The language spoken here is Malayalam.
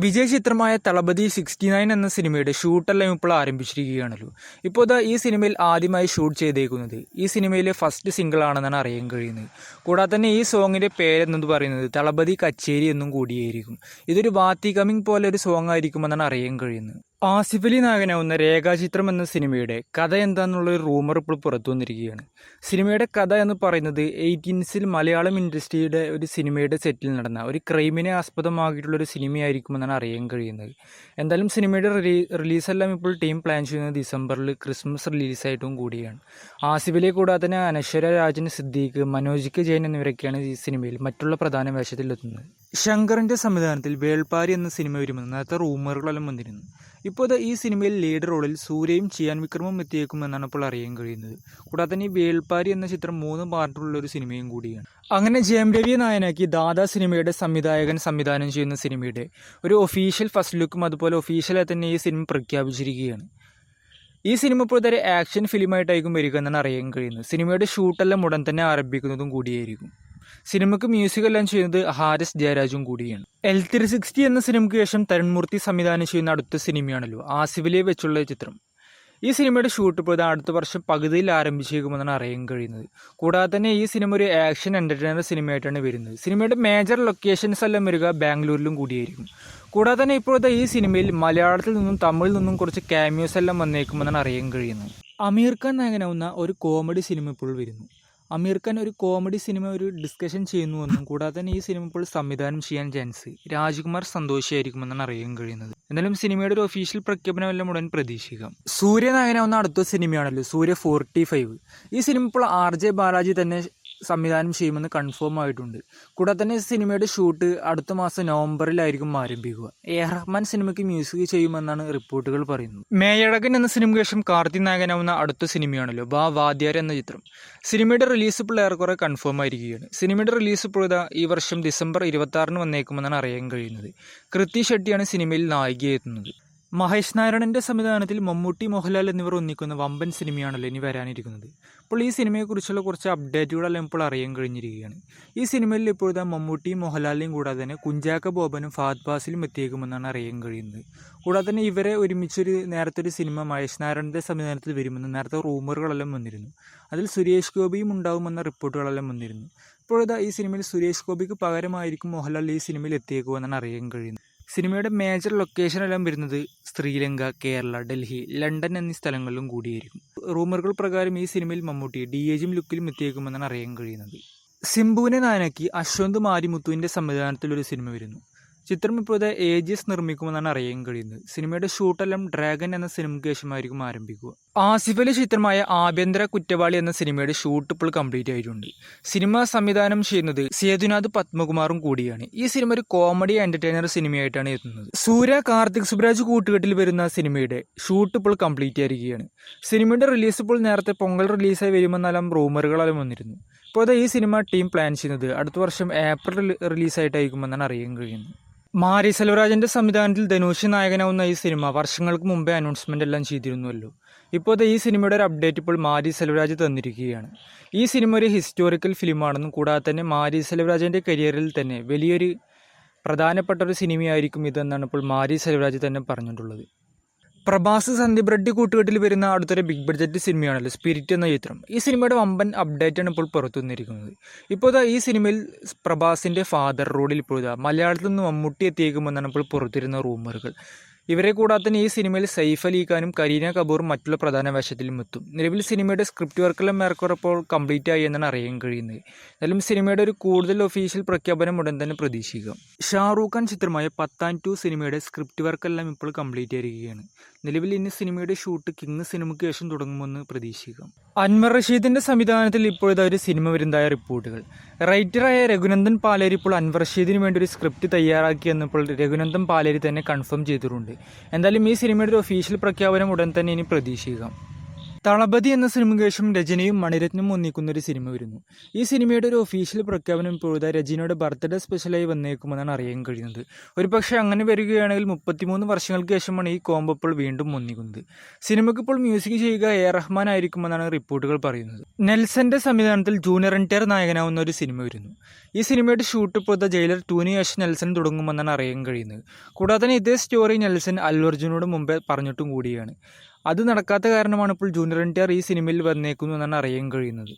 വിജയ് ചിത്രമായ തളപതി 69 എന്ന സിനിമയുടെ ഷൂട്ടെല്ലാം ഇപ്പോൾ ആരംഭിച്ചിരിക്കുകയാണല്ലോ. ഇപ്പോൾ ഈ സിനിമയിൽ ആദ്യമായി ഷൂട്ട് ചെയ്തേക്കുന്നത് ഈ സിനിമയിലെ ഫസ്റ്റ് സിംഗിൾ ആണെന്നാണ് അറിയാൻ കഴിയുന്നത്. കൂടാതെ തന്നെ ഈ സോങ്ങിൻ്റെ പേരെന്നു പറയുന്നത് തളപതി കച്ചേരി എന്നും കൂടിയായിരിക്കും. ഇതൊരു വാത്തി കമ്മിങ് പോലെ ഒരു സോങ് ആയിരിക്കുമെന്നാണ് അറിയാൻ കഴിയുന്നത്. ആസിഫ് അലി നായകനാവുന്ന രേഖാചിത്രം എന്ന സിനിമയുടെ കഥ എന്താണെന്നുള്ളൊരു റൂമർ ഇപ്പോൾ പുറത്തു വന്നിരിക്കുകയാണ്. സിനിമയുടെ കഥ എന്ന് പറയുന്നത് 18s മലയാളം ഇൻഡസ്ട്രിയുടെ ഒരു സിനിമയുടെ സെറ്റിൽ നടന്ന ഒരു ക്രൈമിനെ ആസ്പദമാക്കിയിട്ടുള്ളൊരു സിനിമയായിരിക്കുമെന്നാണ് അറിയാൻ കഴിയുന്നത്. എന്തായാലും സിനിമയുടെ റിലീസെല്ലാം ഇപ്പോൾ ടീം പ്ലാൻ ചെയ്യുന്നത് ഡിസംബറിൽ ക്രിസ്മസ് റിലീസായിട്ടും കൂടിയാണ്. ആസിഫ് അലിയെ കൂടാതെ തന്നെ അനശ്വര രാജൻ, സിദ്ദീഖ്, മനോജ് കെ ജയൻ എന്നിവരൊക്കെയാണ് ഈ സിനിമയിൽ മറ്റുള്ള പ്രധാന വേഷത്തിലെത്തുന്നത്. ശങ്കറിൻ്റെ സംവിധാനത്തിൽ വേൾപാരി എന്ന സിനിമ വരുമെന്ന് നേരത്തെ റൂമറുകളെല്ലാം വന്നിരുന്നു. ഇപ്പോൾ ഈ സിനിമയിൽ ലീഡ് റോളിൽ സൂര്യയും ചിയാൻ വിക്രമും എത്തിയേക്കുമെന്നാണ് ഇപ്പോൾ അറിയാൻ കഴിയുന്നത്. കൂടാതെ തന്നെ ഈ വേൾപാരി എന്ന ചിത്രം 3 പാർട്ടുള്ള ഒരു സിനിമയും കൂടിയാണ്. അങ്ങനെ ജയം രവിയെ നായകനാക്കി ദാദാ സിനിമയുടെ സംവിധായകൻ സംവിധാനം ചെയ്യുന്ന സിനിമയുടെ ഒരു ഒഫീഷ്യൽ ഫസ്റ്റ് ലുക്കും അതുപോലെ ഒഫീഷ്യലായി തന്നെ ഈ സിനിമ പ്രഖ്യാപിച്ചിരിക്കുകയാണ്. ഈ സിനിമ ഇപ്പോൾ ഒരു ആക്ഷൻ ഫിലിമായിട്ടായിരിക്കും വരിക എന്നാണ് അറിയാൻ കഴിയുന്നത്. സിനിമയുടെ ഷൂട്ടെല്ലാം ഉടൻ തന്നെ ആരംഭിക്കുന്നതും കൂടിയായിരിക്കും. സിനിമയ്ക്ക് മ്യൂസിക് എല്ലാം ചെയ്യുന്നത് ഹാരിസ് ജയരാജും കൂടിയാണ്. L360 എന്ന സിനിമയ്ക്ക് ശേഷം തരുൺമൂർത്തി സംവിധാനം ചെയ്യുന്ന അടുത്ത സിനിമയാണല്ലോ ആസിഫ് അലിയെ വെച്ചുള്ള ചിത്രം. ഈ സിനിമയുടെ ഷൂട്ട് ഇപ്പോൾ അടുത്ത വർഷം പകുതിയിൽ ആരംഭിച്ചേക്കുമെന്നാണ് അറിയാൻ കഴിയുന്നത്. കൂടാതെ തന്നെ ഈ സിനിമ ഒരു ആക്ഷൻ എൻ്റർടൈനർ സിനിമയായിട്ടാണ് വരുന്നത്. സിനിമയുടെ മേജർ ലൊക്കേഷൻസ് എല്ലാം വരിക ബാംഗ്ലൂരിലും കൂടിയായിരിക്കും. കൂടാതെ തന്നെ ഇപ്പോഴത്തെ ഈ സിനിമയിൽ മലയാളത്തിൽ നിന്നും തമിഴിൽ നിന്നും കുറച്ച് ക്യാമിയോസ് എല്ലാം വന്നേക്കുമെന്നാണ് അറിയാൻ കഴിയുന്നത്. അമീർ ഖാൻ നായകനാവുന്ന ഒരു കോമഡി സിനിമ ഇപ്പോൾ വരുന്നു. അമീർ ഖാൻ ഒരു കോമഡി സിനിമ ഒരു ഡിസ്കഷൻ ചെയ്യുന്നുവെന്നും കൂടാതെ തന്നെ ഈ സിനിമ ഇപ്പോൾ സംവിധാനം ചെയ്യാൻ ചാൻസ് രാജ്കുമാർ സന്തോഷിയായിരിക്കുമെന്നാണ് അറിയാൻ കഴിയുന്നത്. എന്നാലും സിനിമയുടെ ഒരു ഒഫീഷ്യൽ പ്രഖ്യാപനം എല്ലാം ഉടൻ പ്രതീക്ഷിക്കാം. സൂര്യ നായകനാവുന്ന അടുത്ത സിനിമയാണല്ലോ സൂര്യ 45. ഈ സിനിമ ഇപ്പോൾ RJ ബാലാജി തന്നെ സംവിധാനം ചെയ്യുമെന്ന് കൺഫേം ആയിട്ടുണ്ട്. കൂടാതെ തന്നെ സിനിമയുടെ ഷൂട്ട് അടുത്ത മാസം നവംബറിലായിരിക്കും ആരംഭിക്കുക. റഹ്മാൻ സിനിമയ്ക്ക് മ്യൂസിക് ചെയ്യുമെന്നാണ് റിപ്പോർട്ടുകൾ പറയുന്നത്. മേയഴകൻ എന്ന സിനിമയ്ക്ക് ശേഷം കാർത്തിക് നായകനാവുന്ന അടുത്ത സിനിമയാണല്ലോ വാദ്യാർ എന്ന ചിത്രം. സിനിമയുടെ റിലീസ് ഇപ്പോൾ ഏറെക്കുറെ കൺഫേം ആയിരിക്കുകയാണ്. സിനിമയുടെ റിലീസ് ഇപ്പോൾ ഈ വർഷം ഡിസംബർ 26 വന്നേക്കുമെന്നാണ് അറിയാൻ കഴിയുന്നത്. കൃതി ഷെട്ടിയാണ് സിനിമയിൽ നായികയെത്തുന്നത്. മഹേഷ് നാരായണൻ്റെ സംവിധാനത്തിൽ മമ്മൂട്ടി, മോഹൻലാൽ എന്നിവർ ഒന്നിക്കുന്ന വമ്പൻ സിനിമയാണല്ലോ ഇനി വരാനിരിക്കുന്നത്. അപ്പോൾ ഈ സിനിമയെക്കുറിച്ചുള്ള കുറച്ച് അപ്ഡേറ്റുകളെല്ലാം ഇപ്പോൾ അറിയാൻ കഴിഞ്ഞിരിക്കുകയാണ്. ഈ സിനിമയിൽ ഇപ്പോഴത്തെ മമ്മൂട്ടിയും മോഹൻലാലിനെയും കൂടാതെ തന്നെ കുഞ്ചാക്ക ബോബനും ഫഹദ് ഫാസിലും എത്തിയേക്കുമെന്നാണ് അറിയാൻ കഴിയുന്നത്. കൂടാതെ തന്നെ ഇവരെ ഒരുമിച്ചൊരു നേരത്തെ ഒരു സിനിമ മഹേഷ് നാരായണൻ്റെ സംവിധാനത്തിൽ വരുമെന്ന് നേരത്തെ റൂമറുകളെല്ലാം വന്നിരുന്നു. അതിൽ സുരേഷ് ഗോപിയും ഉണ്ടാകുമെന്ന റിപ്പോർട്ടുകളെല്ലാം വന്നിരുന്നു. ഇപ്പോഴത്തെ ഈ സിനിമയിൽ സുരേഷ് ഗോപിക്ക് പകരമായിരിക്കും മോഹൻലാൽ ഈ സിനിമയിൽ എത്തിയേക്കുമെന്നാണ് അറിയാൻ കഴിയുന്നത്. സിനിമയുടെ മേജർ ലൊക്കേഷനെല്ലാം വരുന്നത് ശ്രീലങ്ക, കേരള, ഡൽഹി, ലണ്ടൻ എന്നീ സ്ഥലങ്ങളിലും കൂടിയായിരിക്കും. റൂമറുകൾ പ്രകാരം ഈ സിനിമയിൽ മമ്മൂട്ടി DIG ലുക്കിലും എത്തിയേക്കുമെന്നാണ് അറിയാൻ കഴിയുന്നത്. സിംബുവിനെ നായകനാക്കി അശ്വന്ത് മാരിമുത്തുവിൻ്റെ സംവിധാനത്തിലൊരു സിനിമ വരുന്നു. ചിത്രം ഇപ്പോഴത്തെ AGS നിർമ്മിക്കുമെന്നാണ് അറിയാൻ കഴിയുന്നത്. സിനിമയുടെ ഷൂട്ടെല്ലാം ഡ്രാഗൺ എന്ന സിനിമയ്ക്ക് ശേഷമായിരിക്കും ആരംഭിക്കുക. ആസിഫ് അലി ചിത്രമായ ആഭ്യന്തര കുറ്റവാളി എന്ന സിനിമയുടെ ഷൂട്ട് ഇപ്പോൾ കംപ്ലീറ്റ് ആയിട്ടുണ്ട്. സിനിമ സംവിധാനം ചെയ്യുന്നത് സേതുനാഥ് പത്മകുമാറും കൂടിയാണ്. ഈ സിനിമ ഒരു കോമഡി എന്റർടൈനർ സിനിമയായിട്ടാണ് എത്തുന്നത്. സൂര്യ, കാർത്തിക് സുബ്രാജ് കൂട്ടുകെട്ടിൽ വരുന്ന സിനിമയുടെ ഷൂട്ട് ഇപ്പോൾ കംപ്ലീറ്റ് ആയിരിക്കുകയാണ്. സിനിമയുടെ റിലീസ് ഇപ്പോൾ നേരത്തെ പൊങ്കൽ റിലീസായി വരുമെന്നെല്ലാം റൂമറുകളെല്ലാം വന്നിരുന്നു. ഇപ്പോൾ ഈ സിനിമ ടീം പ്ലാൻ ചെയ്യുന്നത് അടുത്ത വർഷം ഏപ്രിൽ റിലീസായിട്ടായിരിക്കുമെന്നാണ് അറിയാൻ കഴിയുന്നത്. മാരി സെൽവരാജിൻ്റെ സംവിധാനത്തിൽ ധനുഷ് നായകനാവുന്ന ഈ സിനിമ വർഷങ്ങൾക്ക് മുമ്പേ അനൗൺസ്മെൻ്റ് എല്ലാം ചെയ്തിരുന്നുവല്ലോ. ഇപ്പോൾ ഈ സിനിമയുടെ ഒരു അപ്ഡേറ്റ് ഇപ്പോൾ മാരി സെൽവരാജ് തന്നിരിക്കുകയാണ്. ഈ സിനിമ ഒരു ഹിസ്റ്റോറിക്കൽ ഫിലിമാണെന്നും കൂടാതെ തന്നെ മാരി സെൽവരാജിൻ്റെ കരിയറിൽ തന്നെ വലിയൊരു പ്രധാനപ്പെട്ട ഒരു സിനിമയായിരിക്കും ഇതെന്നാണ് ഇപ്പോൾ മാരി സെൽവരാജ് തന്നെ പറഞ്ഞിട്ടുള്ളത്. പ്രഭാസ്, സന്ദീപ് റെഡ്ഡി കൂട്ടുകെട്ടിൽ വരുന്ന അടുത്തൊരു ബിഗ് ബഡ്ജറ്റ് സിനിമയാണല്ലോ സ്പിരിറ്റ് എന്ന ചിത്രം. ഈ സിനിമയുടെ വമ്പൻ അപ്ഡേറ്റാണ് ഇപ്പോൾ പുറത്തു വന്നിരിക്കുന്നത്. ഇപ്പോൾ ഈ സിനിമയിൽ പ്രഭാസിൻ്റെ ഫാദർ റോളിൽ മലയാളത്തിൽ നിന്ന് മമ്മൂട്ടി എത്തിയേക്കുമെന്നാണ് ഇപ്പോൾ പുറത്തിരുന്ന റൂമറുകൾ. ഇവരെ കൂടാതെ തന്നെ ഈ സിനിമയിൽ സൈഫ് അലി ഖാനും കരീന കപൂറും മറ്റുള്ള പ്രധാന വേഷത്തിലും എത്തും. നിലവിൽ സിനിമയുടെ സ്ക്രിപ്റ്റ് വർക്കെല്ലാം ഏറെക്കുറെ ഇപ്പോൾ കംപ്ലീറ്റ് ആയി എന്നാണ് അറിയാൻ കഴിയുന്നത്. എന്നാലും സിനിമയുടെ ഒരു കൂടുതൽ ഒഫീഷ്യൽ പ്രഖ്യാപനം ഉടൻ തന്നെ പ്രതീക്ഷിക്കാം. ഷാറൂഖ് ഖാൻ ചിത്രമായ പത്താൻ 2 സിനിമയുടെ സ്ക്രിപ്റ്റ് വർക്കെല്ലാം ഇപ്പോൾ കംപ്ലീറ്റ് ആയിരിക്കുകയാണ്. നിലവിൽ ഇനി സിനിമയുടെ ഷൂട്ട് കിങ് സിനിമയ്ക്ക് ശേഷം തുടങ്ങുമെന്ന് പ്രതീക്ഷിക്കാം. അൻവർ റഷീദിൻ്റെ സംവിധാനത്തിൽ ഇപ്പോഴത്തെ ഒരു സിനിമ വരുന്നതായ റിപ്പോർട്ടുകൾ. റൈറ്ററായ രഘുനന്ദൻ പാലേരി ഇപ്പോൾ അൻവർ റഷീദിന് വേണ്ടി ഒരു സ്ക്രിപ്റ്റ് തയ്യാറാക്കിയെന്നിപ്പോൾ രഘുനന്ദൻ പാലേരി തന്നെ കൺഫേം ചെയ്തിട്ടുണ്ട്. എന്തായാലും ഈ സിനിമയുടെ ഒരു ഒഫീഷ്യൽ പ്രഖ്യാപനം ഉടൻ തന്നെ ഇനി പ്രതീക്ഷിക്കാം. തളപതി എന്ന സിനിമയ്ക്ക് ശേഷം രചനയും മണിരത്നം ഒന്നിക്കുന്ന ഒരു സിനിമ വരുന്നു. ഈ സിനിമയുടെ ഒരു ഒഫീഷ്യൽ പ്രഖ്യാപനം ഇപ്പോഴത്തെ രചനയുടെ ബർത്ത്ഡേ സ്പെഷ്യലായി വന്നേക്കുമെന്നാണ് അറിയാൻ കഴിയുന്നത്. ഒരു പക്ഷേ അങ്ങനെ വരികയാണെങ്കിൽ 33 വർഷങ്ങൾക്ക് ശേഷമാണ് ഈ കോംബോ ഇപ്പോൾ വീണ്ടും ഒന്നിക്കുന്നത്. സിനിമയ്ക്ക് ഇപ്പോൾ മ്യൂസിക് ചെയ്യുക റഹ്മാൻ ആയിരിക്കുമെന്നാണ് റിപ്പോർട്ടുകൾ പറയുന്നത്. നെൽസന്റെ സംവിധാനത്തിൽ ജൂനിയർ NTR നായകനാവുന്ന ഒരു സിനിമ വരുന്നു. ഈ സിനിമയുടെ ഷൂട്ട് ഇപ്പോൾ ദ ജയിലർ 2-ന് ശേഷം നെൽസൺ തുടങ്ങുമെന്നാണ് അറിയാൻ കഴിയുന്നത്. കൂടാതെ തന്നെ ഇതേ സ്റ്റോറി നെൽസൺ അല്ലു അർജുനോട് മുമ്പേ പറഞ്ഞിട്ടും കൂടിയാണ്. അത് നടക്കാത്ത കാരണമാണ് ഇപ്പോൾ ജൂനിയർ NTR ഈ സിനിമയിൽ വന്നേക്കുന്നു എന്നാണ് അറിയാൻ കഴിയുന്നത്.